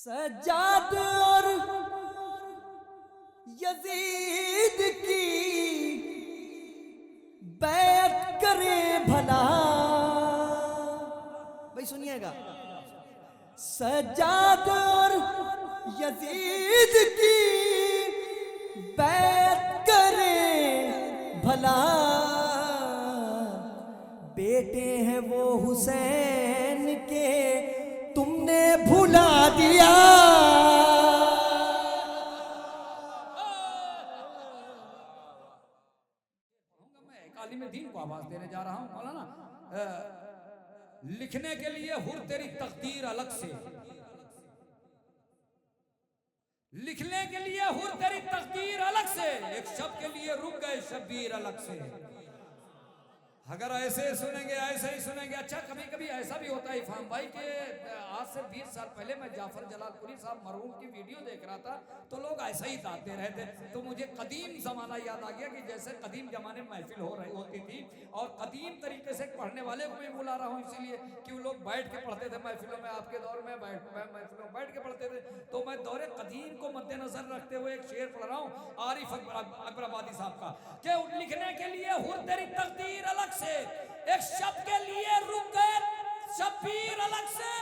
सज्जाद और यजीद की बैत करे भला। भाई सुनिएगा, सज्जाद और यजीद की बैत करे भला। बेटे हैं वो हुसैन के, तुमने भुला दिया। मैं एक आलिम दीन को आवाज देने जा रहा हूं। मौलाना, लिखने के लिए हुर तेरी तकदीर अलग से, लिखने के लिए हुर तेरी तकदीर अलग से, एक शब्द के लिए रुक गए शब्बीर अलग से। अगर ऐसे सुनेंगे, ऐसे ही सुनेंगे। अच्छा, कभी कभी ऐसा भी होता है इफाम भाई के आज से 20 साल पहले मैं जाफर जलालपुरी साहब मरहूम की वीडियो देख रहा था, तो लोग ऐसा ही दाते रहते, तो मुझे कदीम जमाना याद आ गया कि जैसे कदीम जमाने में महफिल हो रही होती थी, और कदीम तरीके से पढ़ने वाले को मैं बुला रहा हूँ इसीलिए कि वो लोग बैठ के पढ़ते थे महफिलों में। आपके दौर में महफिलों में बैठ के पढ़ते थे, तो मैं दौरे कदीम को मद्देनजर रखते हुए एक शेर पढ़ रहा हूँ आरिफ अकबराबादी साहब का, कि लिखने के लिए हुर तेरी तकदीर अलग से, एक शब्द के लिए रुक गए शब्बीर अलग से,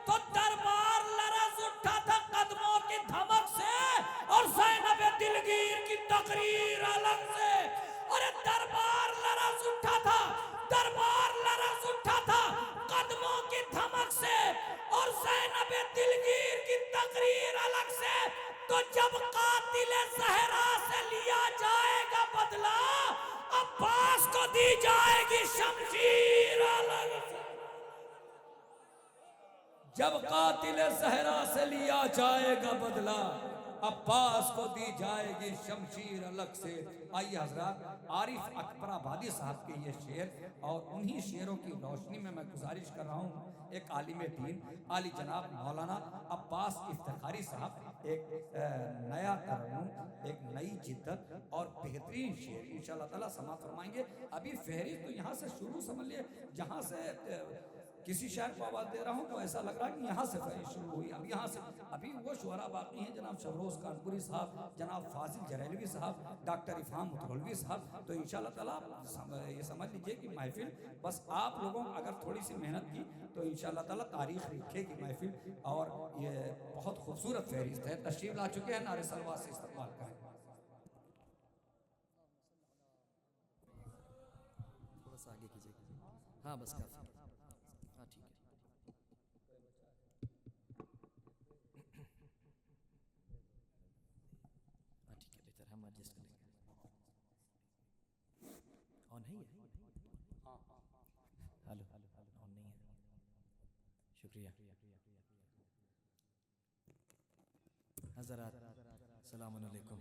तो दरबार लरज उठा था कदमों की धमक से, और ज़ैनब दिलगीर की तकरीर अलग से। अरे दरबार लरज उठा था, दरबार लरज उठा था कदमों की धमक से, और ज़ैनब दिलगीर की तकरीर अलग से। तो जब कातिल ज़हरा से लिया जाएगा बदला, अब्बास को दी जाएगी शमशीर अलग से। जब कातिल ज़हरा से लिया जाएगा बदला, अब्बास को दी जाएगी शमशीर अलग से। आइए हजरात, आरिफ अकबराबादी साहब के ये शेर, और उन्हीं शेरों की रोशनी में मैं गुजारिश कर रहा हूँ एक आलिम दीन आली जनाब मौलाना अब्बास इफ्तिखारी साहब एक नया तरन्नुम, एक नई जिद्दत और बेहतरीन शेर इंशाअल्लाह ताला समा फरमाएंगे। अभी फहरिस्त तो यहाँ से शुरू समझ लिए, जहाँ से किसी शायर को आवाज़ दे रहा हूँ तो ऐसा लग रहा है कि यहाँ से फहरिस्त शुरू हुई। अब यहाँ से अभी वो शुअरा बाकी हैं, जनाब शबरोज़ कानपुरी साहब, जनाब फाजिल जरैलवी साहब, डॉक्टर इफ़ाम मुतवल्ली साहब। तो इंशाअल्लाह ताला ये समझ लीजिए कि महफिल बस आप लोगों अगर थोड़ी सी मेहनत की तो इंशाअल्लाह ताला तारीख लिखेगी महफिल। और ये बहुत खूबसूरत फहरिस्त है। तशरीफ ला चुके हैं, नारे सलवात से इस्तकबाल करें। थोड़ा सा आगे कीजिए। हाँ बस काफी। हाँ ठीक है। हाँ ठीक है, बेहतर हम एडजस्ट करेंगे। ऑन है ये? हेलो, ऑन नहीं है। शुक्रिया। हज़रात अस्सलाम वालेकुम।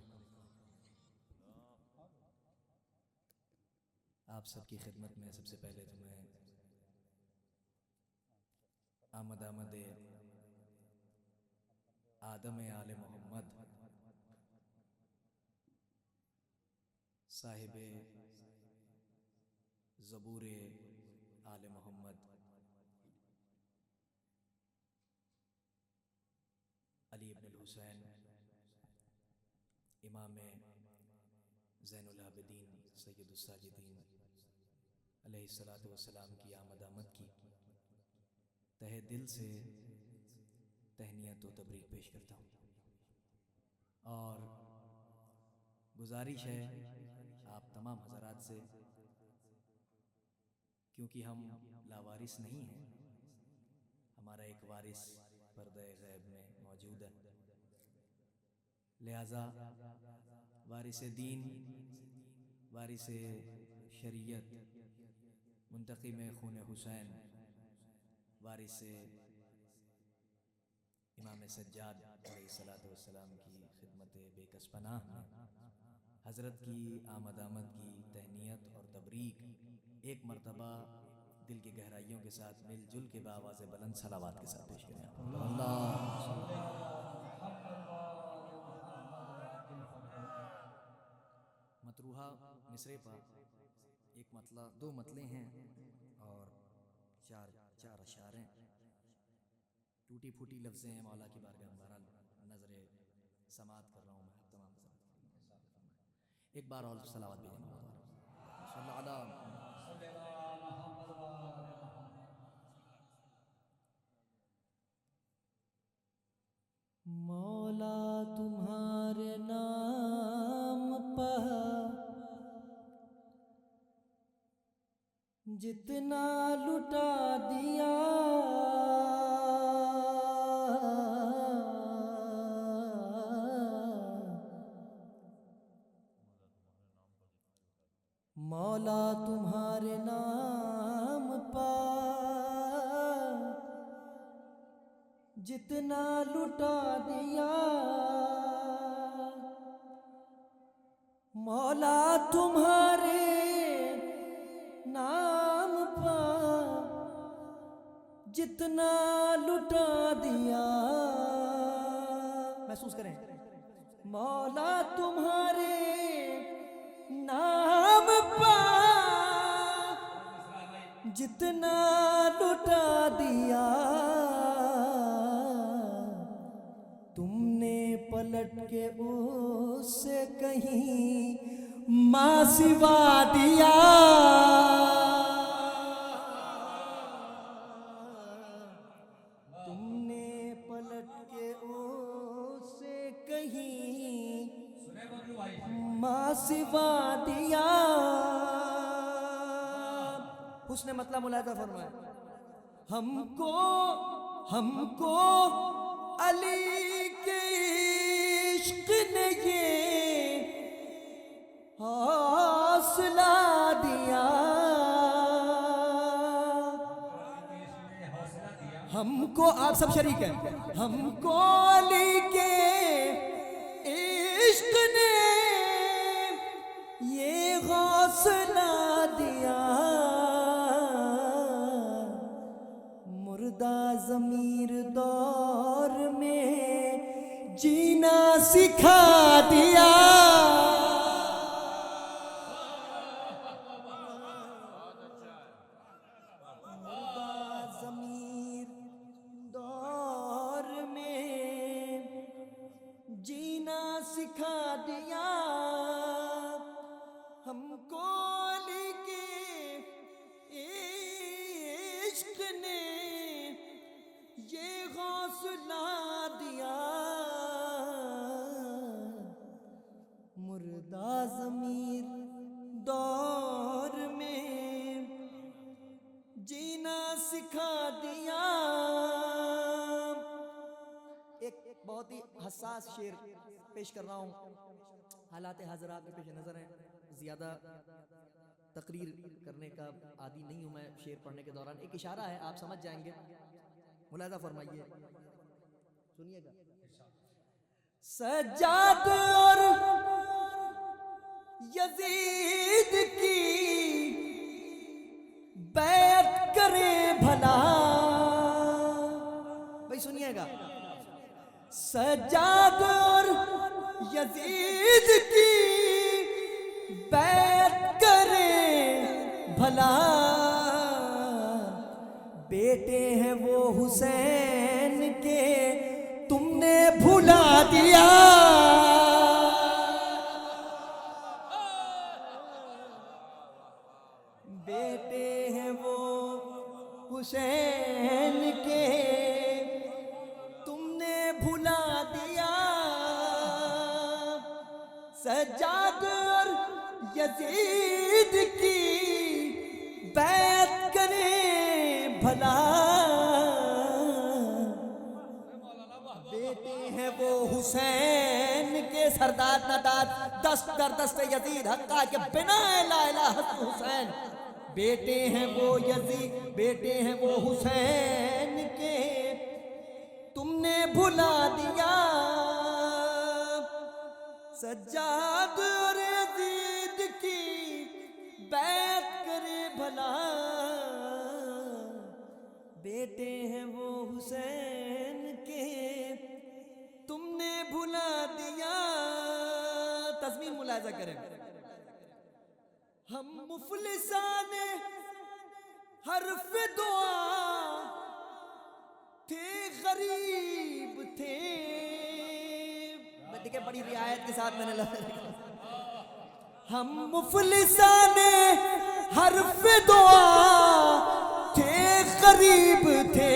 आप सबकी खिदमत में सबसे पहले तो मैं आमद आदम आले मोहम्मद साहिब ज़बूर आले मोहम्मद अली इब्न हुसैन इमाम ज़ैनुल आबिदीन सैयदुस साजिदीन अलैहिस्सलातु वस्सलाम की आमद की तहे दिल से तहनियत व तबरीक पेश करता हूँ। और गुजारिश है आप तमाम हज़रात से, क्योंकि हम लावारिस नहीं हैं, हमारा एक वारिस पर्दे गैब में मौजूद है, लिहाजा वारिस दीन, वारिस शरीयत, मुंतकिम खून हुसैन, वारिस इमाम सज्जाद अलैहिस्सलातु वस्सलाम की खिदमत बेकस पनाह में हज़रत की आमद की तहनीयत और तबरीक एक मरतबा दिल की गहराइयों के साथ मिलजुल के बावाज़ बुलंद सलावात के साथ पेश करें। मतरूहा मिसरे पर एक मतला, दो मतले हैं और चार अशारे, टूटी फूटी लफ्ज़ें हैं मौला की बारगाह में। बहरहाल समाअत कर रहा हूँ मैं तमाम हज़रात। एक बार और सलावत भेजें मौला तुम्हारे नाम पर जितना लुटा दिया, मौला तुम्हारे नाम पर जितना लुटा दिया, मौला तुम्हारे नाम पर जितना लुटा दिया। महसूस करें, मौला तुम्हारे नाम पर जितना लुटा दिया, तुमने पलट के उससे कहीं मां सिवा दिया। तुमने पलट के उससे कहीं मां सिवा दिया। उसने मतलब मुलाहिजा फरमाया, हमको अली के इश्क ने ये हौसला दिया। हमको, आप सब शरीक हैं, हमको अली के इश्क ने ये हौसला दिया। मुर्दा ज़मीर दौर में जीना सिखा दिया। मुर्दा ज़मीर दौर में जीना सिखा दिया। हमको अली के इश्क ने ये हौसला दिया। मुर्दा ज़मीर दौर में जीना सिखा दिया। एक बहुत ही हसास शेर पेश कर रहा हूँ, हालात हज़रात में पेश नज़र है, ज़्यादा तकरीर करने का आदी नहीं हूँ मैं शेर पढ़ने के दौरान। एक इशारा है, आप समझ जाएंगे, मुलाहिजा फरमाइए, सुनिएगा। सज्जाद और यजीद की बैत करे भला। भाई सुनिएगा, सज्जाद और यजीद की बैत करे भला। बेटे हैं वो हुसैन के, तुमने भुला दिया। बेटे हैं वो हुसैन के, तुमने भुला दिया। सज्जाद और यजीद की बैत करे भला। बेटे हैं वो हुसैन के, सरदार नदाद दस्त दर दस्त यजीद हक्का के बिना ला इलाहा हुसैन। बेटे हैं वो यजीद, बेटे हैं वो हुसैन के, तुमने भुला दिया। सज्जाद और यजीद की बैत करे भला। बेटे हैं वो हुसैन के, तुमने भुला दिया। तस्मीर मुलाहिजा करें, हम मुफलिसाने हर्फ दुआ थे, गरीब थे। मैं ठीक है, बड़ी रियायत के साथ मैंने हम मुफलिसाने हर्फ दुआ थे, करीब थे,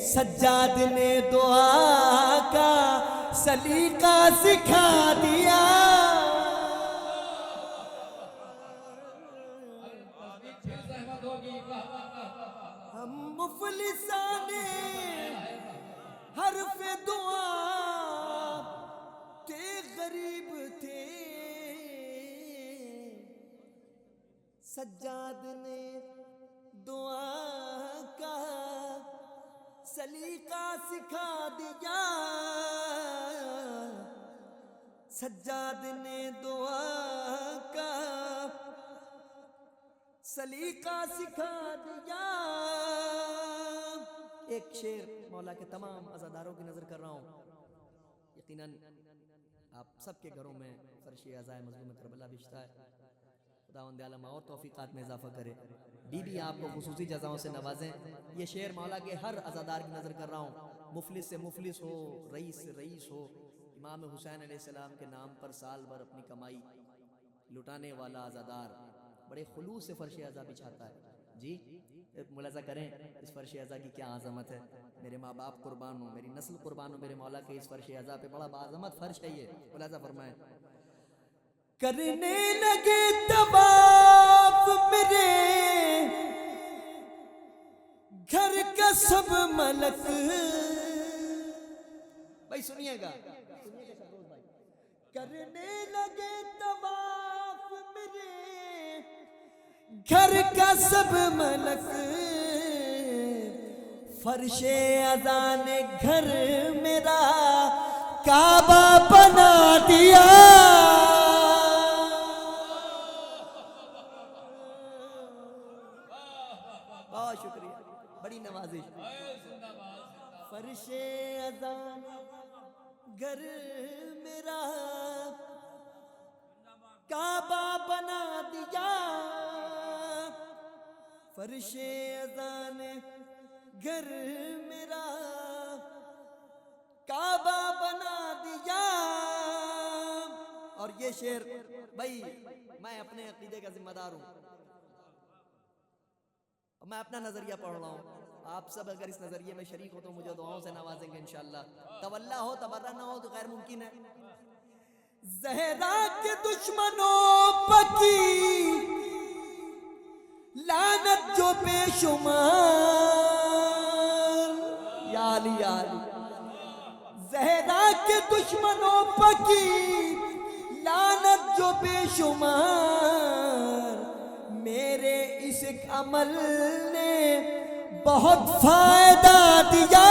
सज्जाद ने दुआ का सलीका सिखा दिया। हम मुफलिसाने हर्फ दुआ थे, गरीब थे, सज्जाद ने दुआ का सलीका सिखा दिया। सज्जाद ने दुआ का सलीका सिखा दिया। एक शेर मौला के तमाम अज़ादारों की नजर कर रहा हूँ। यकीनन आप सबके घरों में फर्शे अज़ाए मज़लूम करबला बिछता है। खुदावंद आलम और तौफीकात में इजाफा करे, बीबी आपको खुसूसी जज़ाओं से नवाजें। ये शेर मौला के हर अज़ादार की नजर कर रहा हूँ। मुफलिस से मुफलिस हो, रईस से रईस हो, इमाम हुसैन अलैहिस्सलाम के नाम पर साल भर अपनी कमाई लुटाने वाला अज़ादार बड़े खुलूस से फर्श अज़ा बिछाता है। जी मुलाजा करें इस फर्श अज़ा की क्या आज़मत है। मेरे माँ बाप कुर्बान हो, मेरी नस्ल कुर्बान हो, मेरे मौला के इस फर्श अज़ा पे बड़ा बाज़मत फर्श है ये। मुलाजा फरमाएं। करने लगे तवाफ मेरे घर का सब मलक। भाई सुनिएगा, करने लगे तवाफ मेरे घर का सब मलक। फर्शे अज़ा ने घर मेरा काबा बना दिया। बहुत शुक्रिया, बड़ी नवाजिश। फर्शे अज़ा ने घर मेरा काबा बना दिया। फर्शे अज़ा ने घर मेरा काबा बना दिया। और ये शेर भाई मैं अपने अकीदे का जिम्मेदार हूं, मैं अपना नजरिया पढ़ रहा हूं। आप सब अगर इस नजरिए में शरीक हो तो मुझे दुआओं से नवाजेंगे इंशाअल्लाह। तवल्ला हो तबर्रा ना हो तो गैर मुमकिन है। ज़हरा के दुश्मनों पकी लानत जो बेशुमार। या अली या अली। ज़हरा के दुश्मनों पकी लानत जो बेशुमार। मेरे इस अमल ने बहुत फायदा दिया।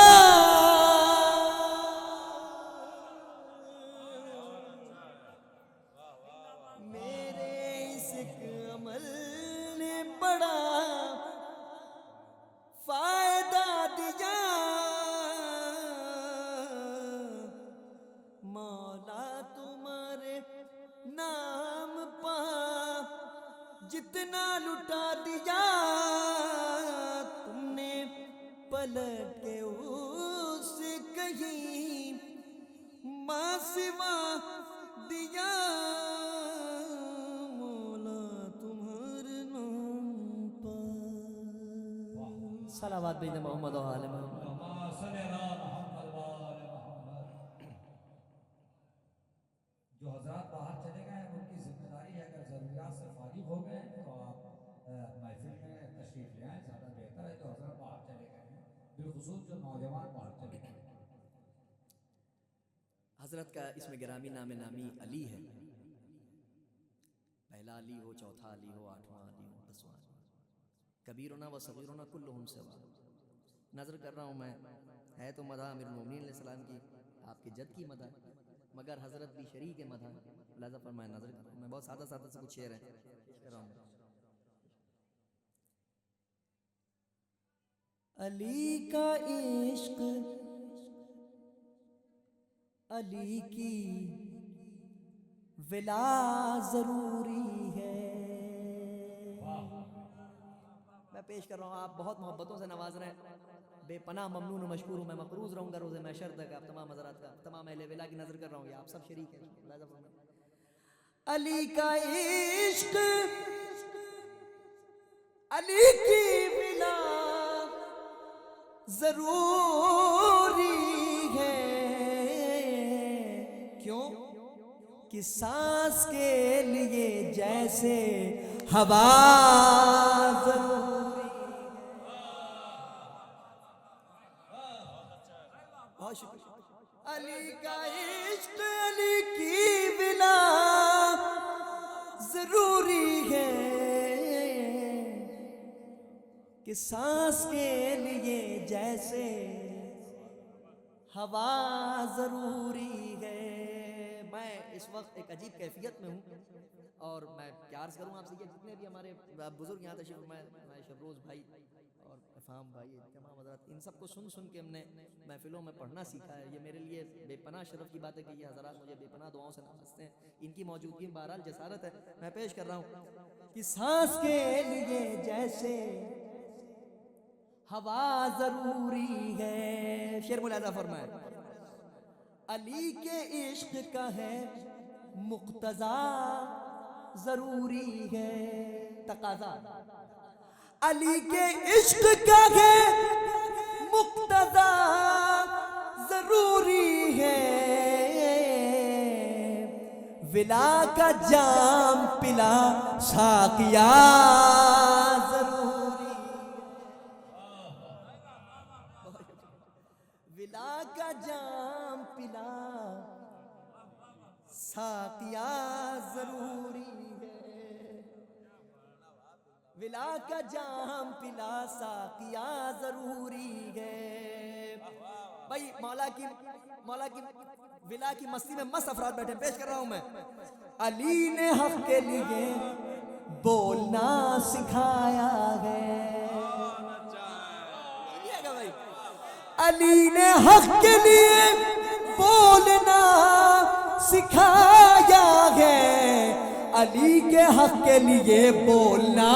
मेरे इस अमल ने बड़ा फायदा दिया। मौला तुम्हारे नाम पा जितना लुटा दिया। तुमने पलट के उसे कहीं मां सिवा दिया। मौला तुम्हारे नाम पर सलावत भेजना मोहम्मद और आले मोहम्मद। जो हजरात बाहर चले गए हैं उनकी जिम्मेदारी है, अगर जरूरियात से फारिग हो गए तो आप महफिल में तशरीफ ले आए, ज़्यादा बेहतर है। जो हजरात बाहर चले गए हैं, बिलखुसूस जो नौजवान बाहर चले गए हैं। हजरत का इसमें गिरामी नाम नामी अली है। पहला अली हो, चौथा अली हो, आठवां अली हो, 10वां अली। कबीरुना व सगीरुना कुल्लुहुम सवा। नजर कर रहा हूँ मैं, है तो मदा अमीरुल मोमिनीन अलैहिस्सलाम की, आपके जद की मदा, मगर हजरत भी शरीक मदा। लिहाजा फरमाया नजर कर रहा हूँ मैं। बहुत सादा सादा से कुछ शेर है कर रहा हूँ। अली का इश्क अली की विला जरूरी है। मैं पेश कर रहा हूँ, आप बहुत मोहब्बतों से नवाज रहे हैं। बेपनाह ममनून मशकूर हूँ, मैं मकरूज रहूँगा रोज़े महशर तक। आप तमाम हज़रात का, तमाम अहले विला की नज़र कर रहा हूँ, आप सब शरीक हैं। अली का इश्क, अली की मिला जरूरी है, क्यों कि सांस के लिए जैसे हवा जरूरी है। बहुत शुक्रिया। अली का इश्क, अली की बिला जरूरी है कि सांस के लिए जैसे हवा जरूरी है। मैं इस वक्त एक अजीब कैफियत में हूँ और मैं क्या अर्ज़ करूँ आपसे, जितने भी हमारे बुजुर्ग यहाँ तशरीफ़ मैं शबरोज़ भाई और अफ़ाम भाई, तमाम हज़रात, इन सबको सुन सुन के हमने महफिलों में पढ़ना सीखा है। ये मेरे लिए बेपनाह शरफ़ की बात है कि ये हज़रात मुझे बेपनाह दुआओं से नवाजते हैं। इनकी मौजूदगी में बहरहाल जसारत है, मैं पेश कर रहा हूँ कि सांस के लिए जैसे हवा जरूरी है। शेर मुलाजा फरमाए, अली के इश्क का है मुक्तजा जरूरी है, तकाजा। अली के इश्क का है मुक्तजा जरूरी है, विला का जाम पिला साकिया जरूरी है, विला का जाम पिला साकिया जरूरी है, विला का जाम पिला साकिया जरूरी है। भाई मौला की विला की मस्ती में मस्त अफराद बैठे, पेश कर रहा हूं मैं। अली ने हक के लिए बोलना सिखाया है, भाई अली ने हक के लिए बोलना सिखाया है, अली के हक के लिए बोलना।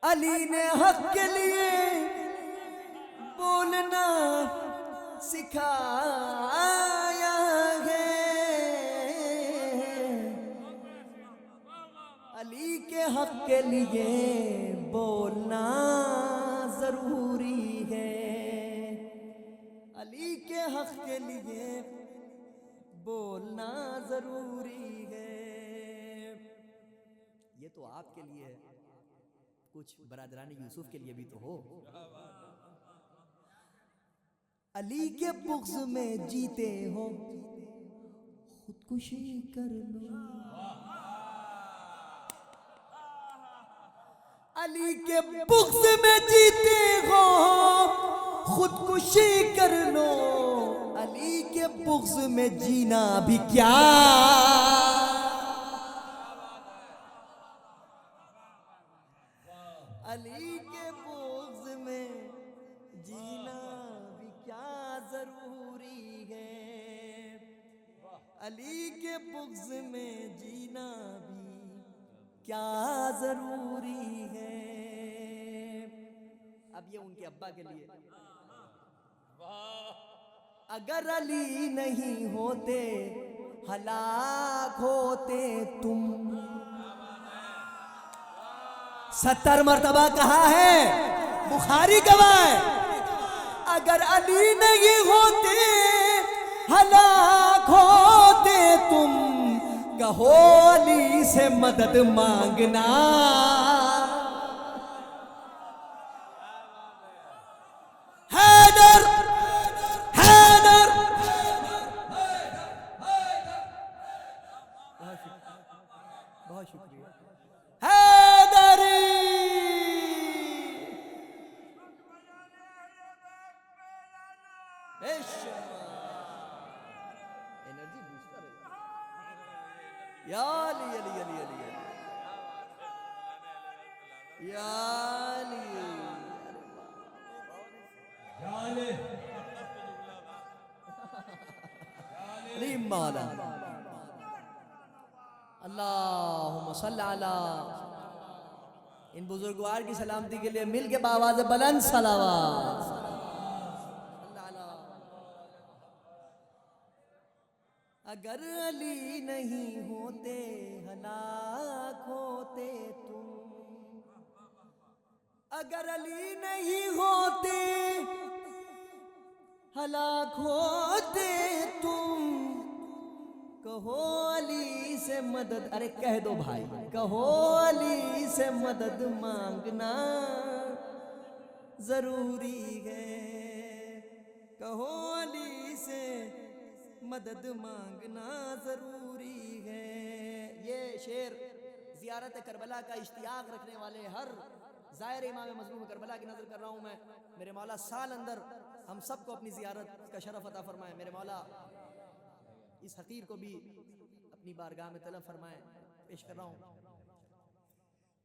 अली ने हक के लिए बोलना सिखाया है, अली के हक के लिए बोलना जरूरी है, अली के हक के लिए बोलना जरूरी है। ये तो आपके लिए है, कुछ बरादरानी यूसुफ के लिए भी तो हो। अली के बुग़्ज़ में जीते हो खुदकुशी कर लो, अली के बुग़्ज़ में जीते हो खुदकुशी कर लो, अली के बुग़्ज़ में जीना भी क्या, अली के बुग़्ज़ में जीना भी क्या जरूरी है, अली के बुग़्ज़ में जीना भी क्या जरूरी है। अब ये उनके अब्बा के लिए, अगर अली नहीं होते हलाक होते तुम, 70 मर्तबा कहा है, बुखारी गवाह है, अगर अली नहीं होते हलाक होते तुम, कहो अली से मदद मांगना, हैदर हैदर। बहुत शुक्रिया हैदरी। एनर्जी बूस्टर है या अली अली अली अली। याली अली मौला अल्लाहुम्मा सल्ली अला। इन बुजुर्गवार की सलामती के लिए मिल के बावाज़ बुलंद सलावत। अगर अली नहीं होते हलाक होते तुम, अगर अली नहीं होते हलाक होते तुम, कहो अली से मदद, अरे कह दो भाई, कहो अली से मदद मांगना जरूरी है, कहो अली से मदद मांगना जरूरी है। ये शेर ज़ियारत करबला का इश्तियाक रखने वाले हर ज़ायर इमाम मज़लूम करबला की नज़र कर रहा हूँ मैं। मेरे मौला साल अंदर हम सबको अपनी ज़ियारत का शरफ अता फरमाए। मेरे मौला इस हकीर को भी अपनी बारगाह में तलब फरमाए। पेश कर रहा हूँ।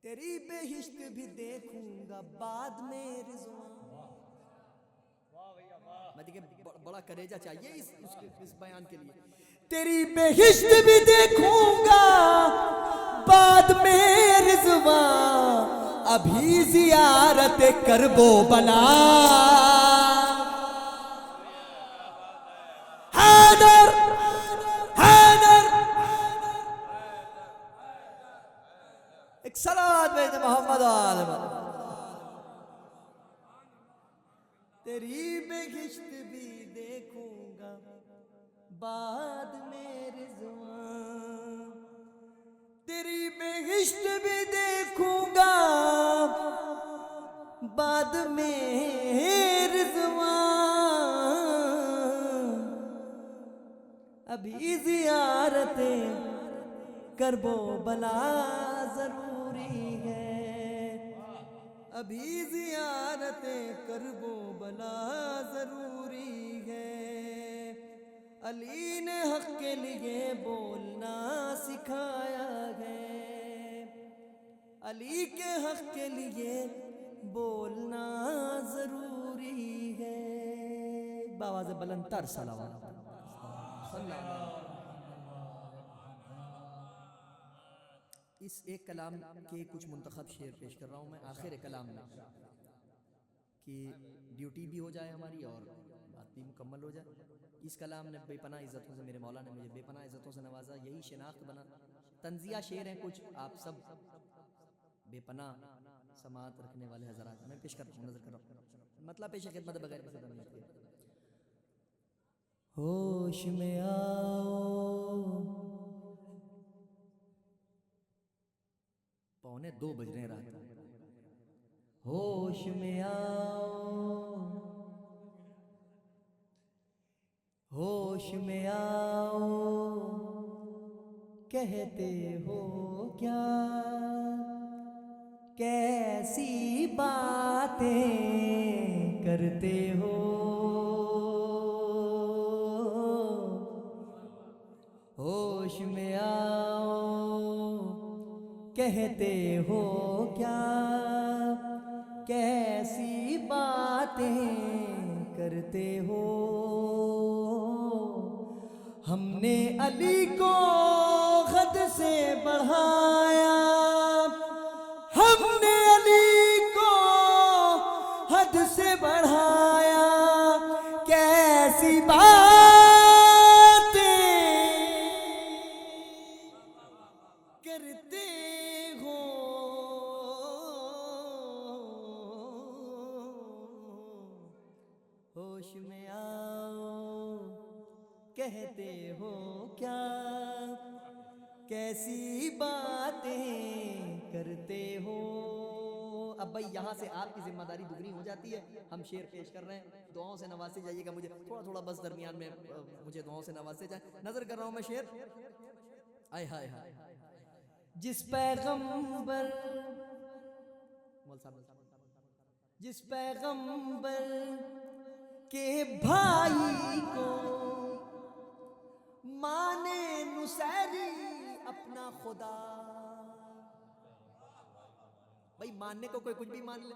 तेरी बेहिश्त भी देखूंगा बाद में रिज़वान। मैं देखिए बड़ा करेजा चाहिए इस बयान के लिए। तेरी बेहिश्त भी देखूंगा बाद में रिज़वान, अभी ज़ियारत करबो बला। हैदर हैदर एक सलावत भेज मोहम्मद आल। तेरी बेहिश्त भी देखूंगा बाद में रिज़वान, तेरी बेहिश्त भी देखूंगा बाद में रिज़वान, अभी ज़ियारतें करबो बला जरूरी है, अभी ज़ियारतें करबो बला जरूरी है। अली ने हक के लिए बोलना सिखाया है, अली के हक के लिए बोलना जरूरी है। बावाज़ बुलंदतर सलावत। इस एक कलाम के कुछ मुंतखब शेर पेश कर रहा हूँ मैं आखिर कलाम में, कि ड्यूटी भी हो जाए हमारी और बात भी मुकम्मल हो जाए। इस कलाम ने बेपनाह इज़्ज़तों से, मेरे मौला ने मुझे बेपनाह इज़्ज़तों से नवाजा, यही शिनाख्त बना। तंजिया शेर हैं कुछ, आप सब बेपनाह समात रखने वाले हज़रात, मैं पेश कर रहा हूँ, नजर कर रहा हूँ। मतलब पेश खिदमत बगैर किसी तरह नहीं। होश में आओ, 1:45 बज रहे हैं रात। होश में आओ, होश में आओ, कहते हो क्या, कैसी बातें करते हो, होश में आओ, कहते हो क्या, कैसी बातें करते हो। हमने अली को हद से बढ़ाया, हमने अली को हद से बढ़ाया, कैसी बातें करते हो। होश में आओ, कहते हो क्या, कैसी बातें करते हो। अब भाई यहाँ से आपकी जिम्मेदारी दुगनी हो जाती है। हम शेर पेश कर रहे हैं, दुआओं से नवाजते जाइएगा मुझे, थोड़ा थोड़ा बस दरमियान में मुझे दुआओं से नवाजते जाए। नजर कर रहा हूँ मैं शेर। आय हाय हाय, जिस पैगंबर, जिस पैगंबर के भाई को माने नुसैरी अपना खुदा, भाई मानने को कोई कुछ भी मान ले।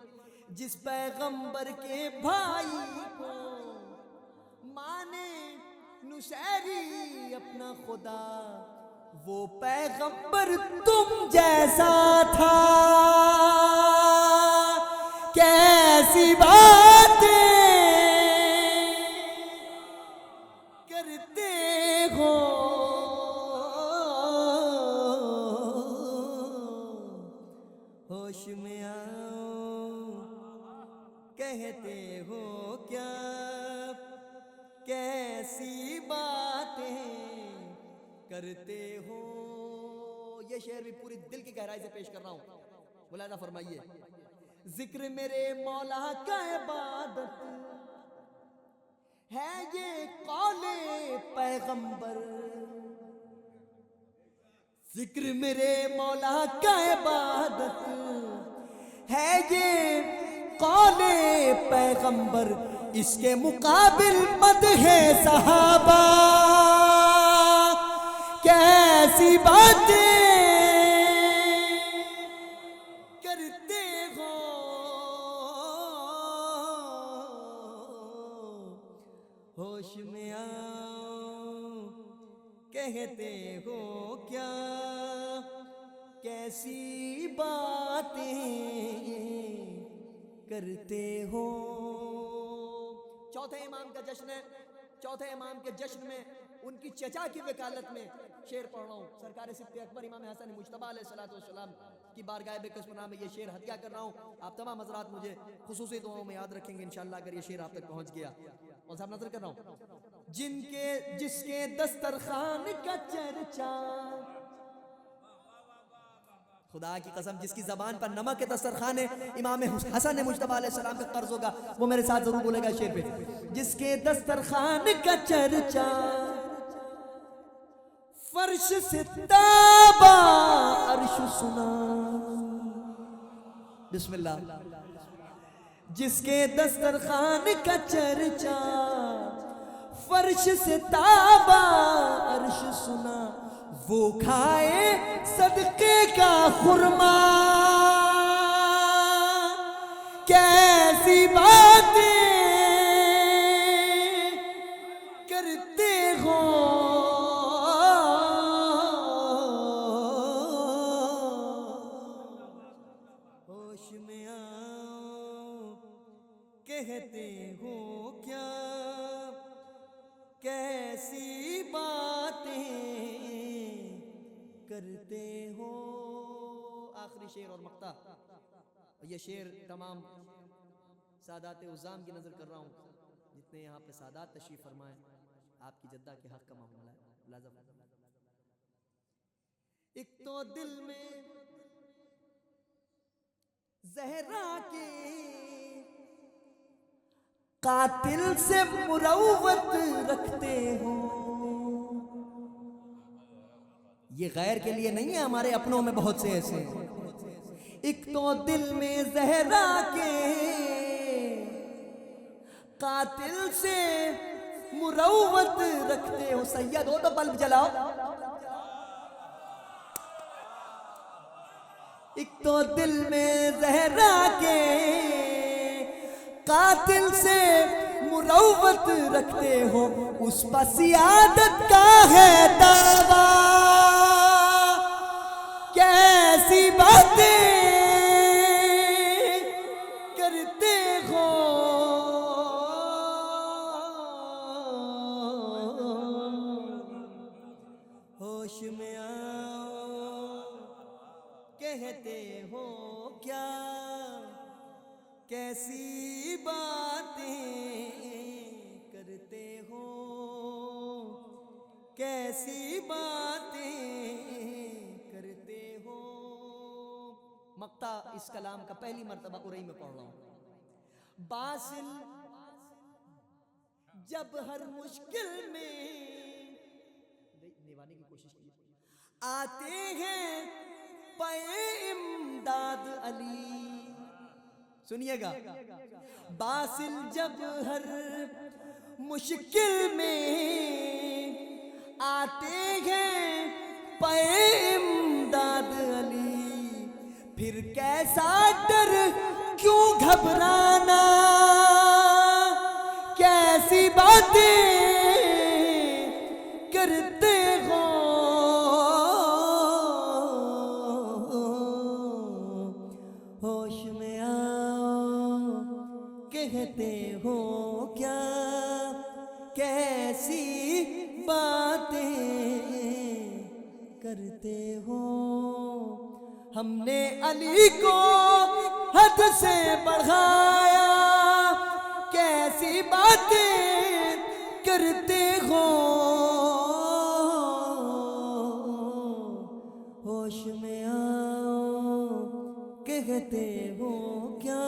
जिस पैगंबर के भाई को माने नुसैरी अपना खुदा, वो पैगंबर तुम जैसा था। कैसी बातें करते हो, होश में आओ, कहते हो क्या, कैसी बातें करते हो। ये शेर भी पूरी दिल की गहराई से पेश कर रहा हूं, मुलाजा फरमाइए। जिक्र मेरे मौला का इबादत है ये कौले पैगंबर, जिक्र मेरे मौला का इबादत है ये कौले पैगंबर, इसके मुकाबिल मद है सहाबा। कैसी बातें करते हो, होश में आओ, कहते हो क्या, कैसी बातें करते हो। चौथे इमाम का जश्न है, चौथे इमाम के जश्न में उनकी चचा की वकालत में शेर पढ़ रहा हूँ। सरकार सिद्दीक़ अकबर इमाम हसन मुज्तबा अलैहिस्सलाम की बारगाह बेकसपनाह में ये शेर हदिया कर रहा हूँ। आप तमाम हज़रात मुझे खुसूसी दुआओं में याद रखेंगे इंशाअल्लाह, अगर ये शेर आप तक पहुँच गया। और साहब नजर कर रहा हूँ। जिसके दस्तरखान का चर्चा, खुदा की कसम जिसकी जबान पर नमक के दस्तरखान है इमाम हसन मुज्तबा अलैहिस्सलाम का कर्ज होगा, वो मेरे साथ जरूर बोलेगा शेर पे। जिसके दस्तरखान का चर्चा फर्श से ताबा अर्श सुना, बिस्मिल्लाह। जिसके दस्तरखान का चर्चा फर्श से ताबा अर्श सुना, वो खाए सदके का खुरमा। कैसी बातें करते हो, होश में आओ, कहते हो क्या, कैसी बातें करते हो। आखिरी शेर और मक्ता, ये शेर तमाम सादात उज़ाम की नजर कर रहा हूँ, जितने यहाँ पे सादात तशरीफ फरमाए, आपकी जद्दा के हक का मामला है। लाज़िम एक तो दिल में ज़हरा के कातिल से मुरव्वत रखते हो। ये गैर के लिए नहीं है, हमारे अपनों में बहुत से ऐसे हैं। एक तो दिल में ज़हरा के कातिल से मुरव्वत रखते हो। सैयद हो तो बल्ब जलाओ। एक तो दिल में ज़हरा के कातिल से मुरव्वत रखते हो, उस पर सियादत का है दावा। कैसी बातें करते हो, होश में आओ, कहते हो क्या, कैसी बातें करते हो, कैसी बातें करते हो। मक्ता इस कलाम का पहली मर्तबा उरई में पढ़ रहा हूं। बासिल जब हर मुश्किल में निभाने की कोशिश की आते हैं पे इमदाद अली। सुनिएगा, बासिल जब हर मुश्किल में आते हैं पे इमदाद अली, फिर कैसा डर क्यों घबराना, कैसी बातें करते हो, होश में आओ कहते हो क्या, कैसी बातें करते हो। हमने अली को हद से बढ़ाया, कैसी बातें करते हो, होश में आओ कहते हो क्या,